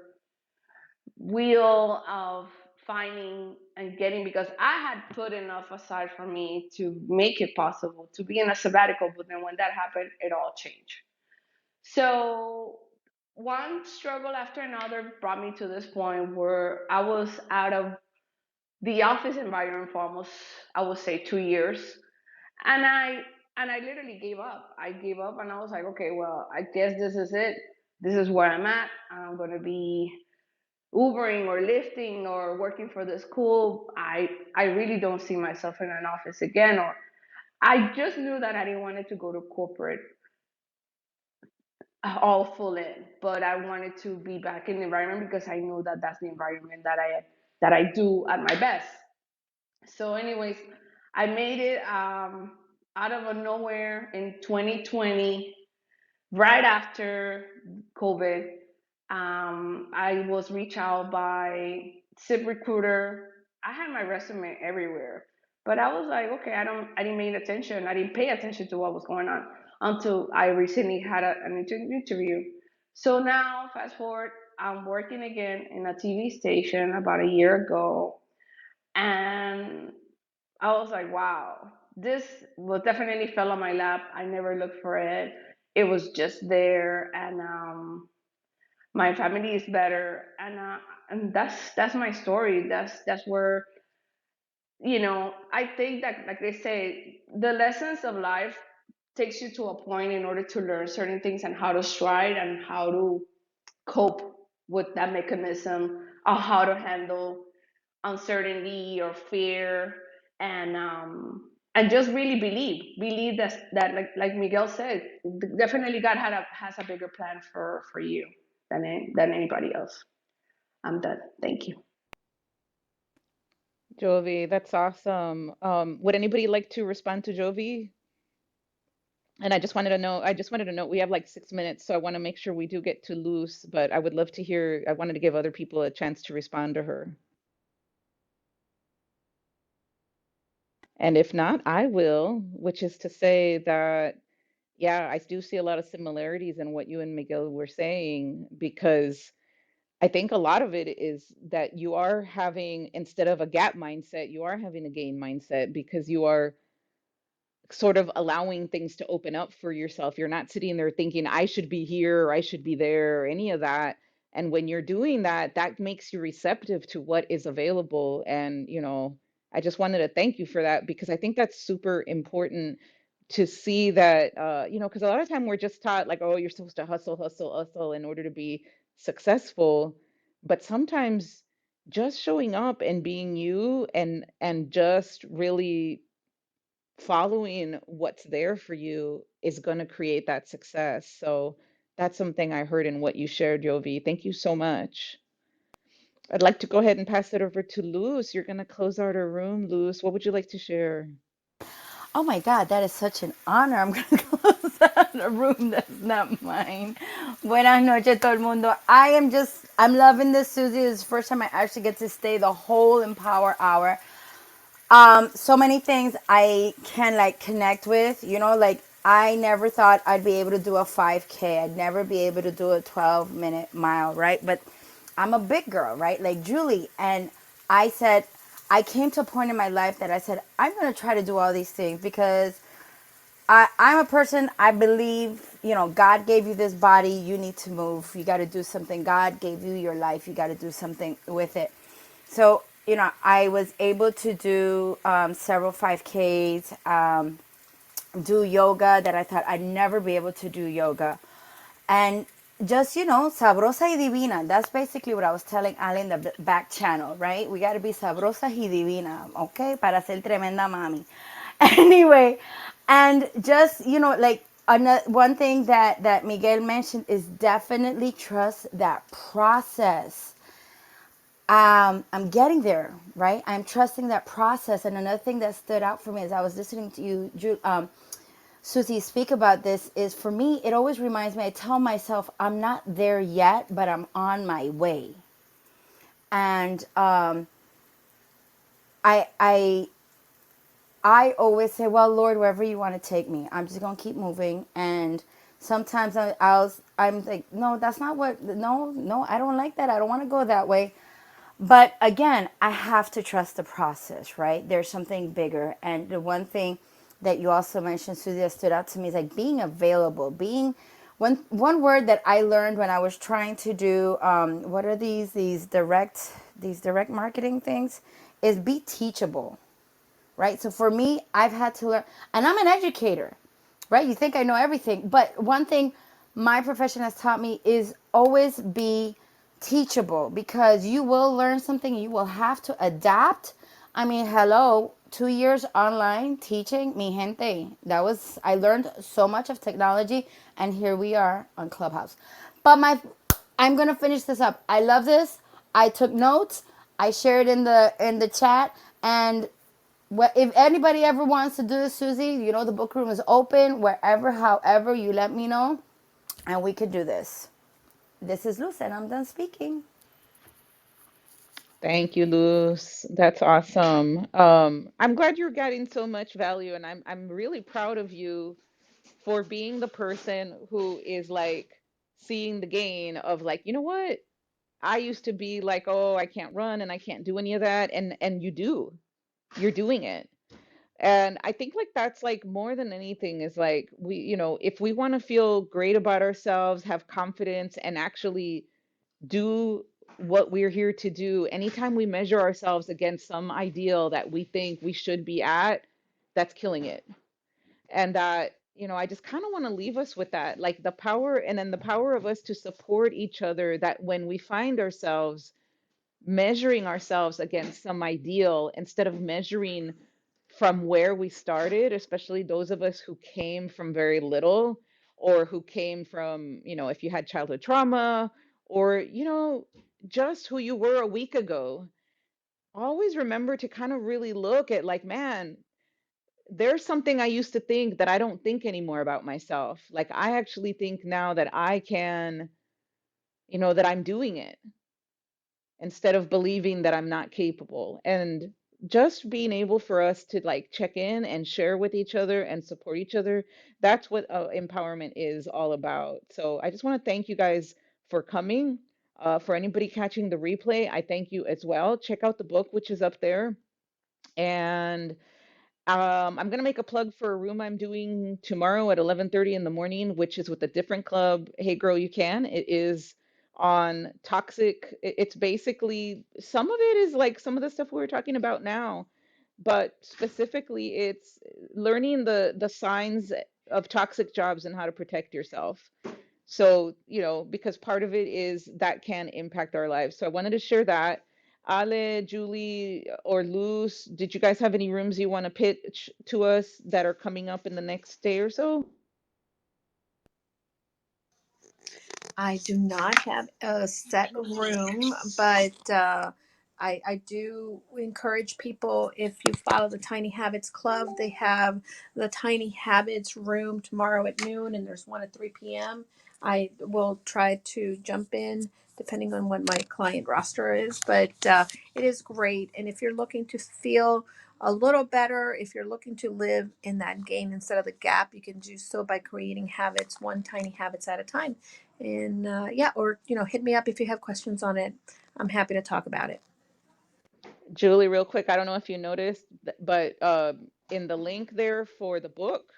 wheel of finding and getting, because I had put enough aside for me to make it possible to be in a sabbatical, but then when that happened, it all changed. So one struggle after another brought me to this point where I was out of the office environment for almost, I would say, 2 years. And I literally gave up. I gave up and I was like, okay, well, I guess this is it. This is where I'm at. I'm gonna be Ubering or lifting or working for the school. I really don't see myself in an office again. Or I just knew that I didn't want it to go to corporate all full in, but I wanted to be back in the environment because I know that that's the environment that I do at my best. So, anyways, I made it out of a nowhere in 2020, right after COVID. I was reached out by ZipRecruiter. I had my resume everywhere, but I was like, okay, I didn't pay attention. I didn't pay attention to what was going on until I recently had an interview. So now, fast forward, I'm working again in a TV station about a year ago, and I was like, wow, this was definitely fell on my lap. I never looked for it. It was just there, and my family is better, and that's my story. That's where, I think that, like they say, the lessons of life takes you to a point in order to learn certain things and how to stride and how to cope with that mechanism of how to handle uncertainty or fear, and just really believe that like Miguel said, definitely God has a bigger plan for you than anybody else. I'm done. Thank you. Jovi, that's awesome. Would anybody like to respond to Jovi? And I just wanted to know, we have like 6 minutes, so I want to make sure we do get to Luz, but I would love to hear, I wanted to give other people a chance to respond to her. And if not, I will, which is to say that, yeah, I do see a lot of similarities in what you and Miguel were saying, because I think a lot of it is that you are having, instead of a gap mindset, you are having a gain mindset because you are sort of allowing things to open up for yourself. You're not sitting there thinking, I should be here or I should be there or any of that. And when you're doing that, that makes you receptive to what is available. And, I just wanted to thank you for that because I think that's super important to see that, because a lot of time we're just taught like, oh, you're supposed to hustle, hustle, hustle in order to be successful. But sometimes just showing up and being you and just really following what's there for you is going to create that success. So that's something I heard in what you shared, Jovi. Thank you so much. I'd like to go ahead and pass it over to Luz. You're going to close out our room, Luz. What would you like to share? Oh my God, that is such an honor. I'm going to close out a room that's not mine. Buenas noches, todo el mundo. I'm loving this, Susie. This is the first time I actually get to stay the whole Empower Hour. So many things I can like connect with, like I never thought I'd be able to do a 5K. I'd never be able to do a 12-minute mile, right? But I'm a big girl, right? Like Julie. And I said, I came to a point in my life that I said, I'm going to try to do all these things because I'm a person, I believe, God gave you this body, you need to move. You got to do something. God gave you your life, you got to do something with it. So, I was able to do several 5Ks, do yoga that I thought I'd never be able to do yoga. And just, sabrosa y divina. That's basically what I was telling Ali in the back channel, right? We got to be sabrosa y divina, okay? Para ser tremenda mami. Anyway, and just, like one thing that Miguel mentioned is definitely trust that process. I'm getting there, right? I'm trusting that process. And another thing that stood out for me as I was listening to you, Susie, speak about this is for me, it always reminds me, I tell myself, I'm not there yet, but I'm on my way. And I, I, I always say, well, Lord, wherever you want to take me, I'm just going to keep moving. And sometimes I'm like, no, that's not what, no, I don't like that. I don't want to go that way. But again, I have to trust the process, right? There's something bigger. And the one thing that you also mentioned, Susie, that stood out to me is like being available. Being one word that I learned when I was trying to do what are these direct marketing things is be teachable, right? So for me, I've had to learn, and I'm an educator, right? You think I know everything, but one thing my profession has taught me is always be teachable because you will learn something, you will have to adapt. I mean, hello, 2 years online teaching, mi gente. I learned so much of technology, and here we are on Clubhouse. But I'm gonna finish this up. I love this. I took notes. I shared in the chat, and if anybody ever wants to do this, Susie, the book room is open wherever, however, you let me know, and we could do this. This is Luz, and I'm done speaking. Thank you, Luz. That's awesome. I'm glad you're getting so much value, and I'm really proud of you for being the person who is like seeing the gain of like, you know what? I used to be like, oh, I can't run and I can't do any of that, and you do. You're doing it. And I think like that's like more than anything is like if we want to feel great about ourselves, have confidence, and actually do what we're here to do, anytime we measure ourselves against some ideal that we think we should be at, that's killing it. And I just kind of want to leave us with that, like the power, and then the power of us to support each other, that when we find ourselves measuring ourselves against some ideal instead of measuring from where we started, especially those of us who came from very little, or who came from, if you had childhood trauma, or, just who you were a week ago. Always remember to kind of really look at like, man, there's something I used to think that I don't think anymore about myself. Like, I actually think now that I can, that I'm doing it, instead of believing that I'm not capable. And just being able for us to like check in and share with each other and support each other, that's what empowerment is all about. So I just want to thank you guys for coming. For anybody catching the replay, I thank you as well. Check out the book, which is up there. And I'm gonna make a plug for a room I'm doing tomorrow at 11:30 in the morning, which is with a different club. Hey Girl, You Can. It is on toxic. It's basically, some of it is like some of the stuff we were talking about now, but specifically it's learning the signs of toxic jobs and how to protect yourself. So, because part of it is that can impact our lives. So I wanted to share that. Ale, Julie, or Luz, did you guys have any rooms you want to pitch to us that are coming up in the next day or so? I do not have a set room, but I do encourage people, if you follow the Tiny Habits Club, they have the Tiny Habits room tomorrow at noon, and there's one at 3 p.m. I will try to jump in depending on what my client roster is, but it is great. And if you're looking to feel a little better. If you're looking to live in that gain instead of the gap, you can do so by creating habits, one tiny habits at a time. And yeah, or hit me up if you have questions on it. I'm happy to talk about it. Julie, real quick, I don't know if you noticed, but in the link there for the book,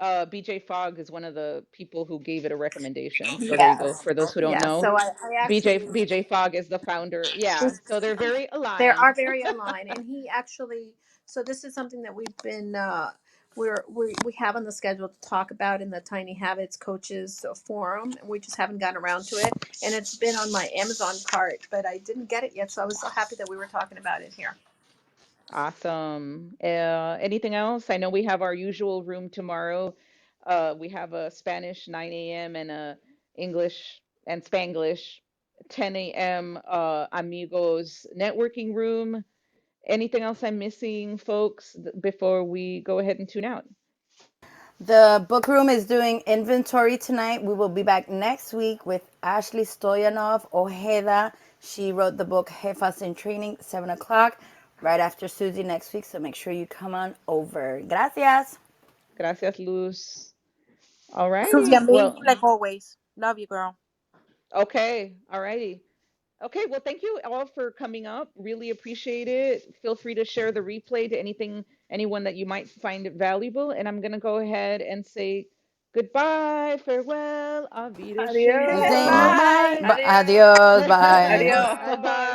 BJ Fogg is one of the people who gave it a recommendation. So there you go. Yes, For those who don't yes. know, So I BJ actually, BJ Fogg is the founder. Yeah, so they're very they are aligned. very aligned, and he actually. So this is something that we've been we have on the schedule to talk about in the Tiny Habits Coaches Forum, and we just haven't gotten around to it. And it's been on my Amazon cart, but I didn't get it yet. So I was so happy that we were talking about it here. Awesome. Anything else? I know we have our usual room tomorrow. We have a Spanish 9 a.m. and a English and Spanglish 10 a.m. Amigos networking room. Anything else I'm missing, folks, before we go ahead and tune out? The book room is doing inventory tonight. We will be back next week with Ashley Stoyanov Ojeda. She wrote the book Jefas in Training, 7 o'clock, right after Susie next week. So make sure you come on over. Gracias. Gracias, Luz. All Susie, righty. I'm meeting you Well, like always. Love you, girl. okay. All righty. Okay, well, thank you all for coming up. Really appreciate it. Feel free to share the replay to anyone that you might find it valuable. And I'm gonna go ahead and say goodbye, farewell, auf Nos Wiedersehen. Okay, vemos. bye. Adios. Adios. Bye. Adios. Bye bye.